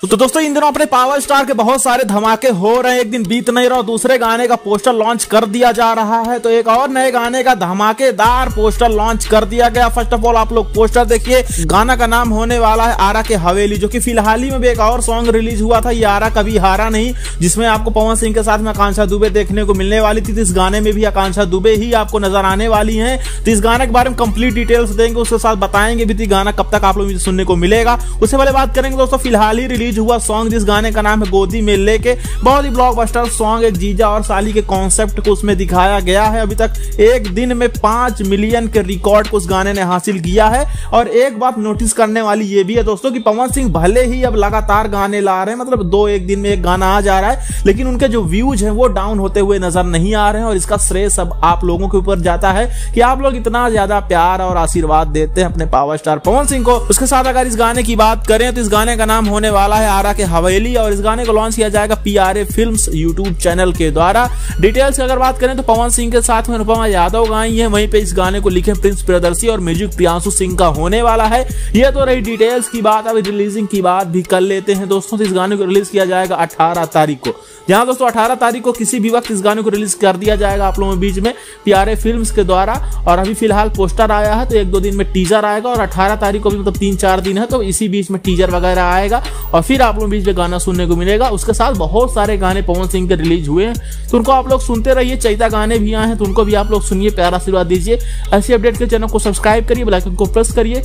तो दोस्तों इन दिनों अपने पावर स्टार के बहुत सारे धमाके हो रहे हैं। एक दिन बीत नहीं रहा और दूसरे गाने का पोस्टर लॉन्च कर दिया जा रहा है। तो एक और नए गाने का धमाकेदार पोस्टर लॉन्च कर दिया गया। फर्स्ट ऑफ ऑल आप लोग पोस्टर देखिए। गाना का नाम होने वाला है आरा के हवेली, जो कि फिलहाल ही में भी एक और सॉन्ग रिलीज हुआ था, ये आरा कभी हारा नहीं, जिसमें आपको पवन सिंह के साथ में आकांक्षा दुबे देखने को मिलने वाली थी। तो इस गाने में भी आकांक्षा दुबे ही आपको नजर आने वाली है। तो इस गाने के बारे में कंप्लीट डिटेल्स देंगे, उसके साथ बताएंगे भी गाना कब तक आप लोग सुनने को मिलेगा। उससे पहले बात करेंगे दोस्तों फिलहाल ही रिलीज हुआ सॉन्ग, जिस गाने का नाम है गोदी में लेके। बहुत ही ब्लॉकबस्टर सॉन्ग, एक जीजा और साली के कॉन्सेप्ट को उसमें दिखाया गया है। अभी तक एक दिन में 5 मिलियन के रिकॉर्ड को उस गाने ने हासिल किया है। और एक बात नोटिस करने वाली ये भी है दोस्तों कि पवन सिंह भले ही अब लगातार गाने ला रहे हैं, मतलब 2 एक दिन में एक गाना आ जा रहा है, लेकिन उनके जो व्यूज हैं वो डाउन होते हुए नजर नहीं आ रहे हैं। और इसका श्रेय सब आप लोगों के ऊपर जाता है कि आप लोग इतना ज्यादा प्यार और आशीर्वाद देते हैं अपने पावर स्टार पवन सिंह को। उसके साथ अगर इस गाने की बात करें तो इस गाने का नाम होने वाला है आरा के हवेली, और इस गाने को लॉन्च किया जाएगा PRA फिल्म्स यूट्यूब चैनल के द्वारा। डिटेल्स की अगर बात करें तो पवन सिंह के साथ में अनुपमा यादव गाई है, वहीं पे इस गाने को लिखे प्रिंस प्रियदर्शी और म्यूजिक प्रियांशु सिंह का होने वाला है। ये तो रही डिटेल्स की बात। अब रिलीजिंग की बात भी कर लेते हैं दोस्तों। तो इस गाने को रिलीज किया जाएगा 18 तारीख को। जहां दोस्तों 18 तारीख को किसी भी वक्त इस गाने को रिलीज कर दिया जाएगा आप लोगों के बीच में PRA फिल्म्स के द्वारा। और अभी फिलहाल पोस्टर आया है, तो 1-2 दिन में टीजर आएगा, और 18 तारीख को भी मतलब 3-4 दिन है, तो इसी बीच में टीजर वगैरह आएगा और फिर आप लोगों के बीच में गाना सुनने को मिलेगा। उसके साथ बहुत सारे गाने पवन सिंह के रिलीज हुए हैं, तो उनको आप लोग सुनते रहिए। चैता गाने भी आए हैं, तो उनको भी आप लोग सुनिए, प्यार आशीर्वाद दीजिए। ऐसी अपडेट के चैनल को सब्सक्राइब करिए, बेल आइकन को प्रेस करिए।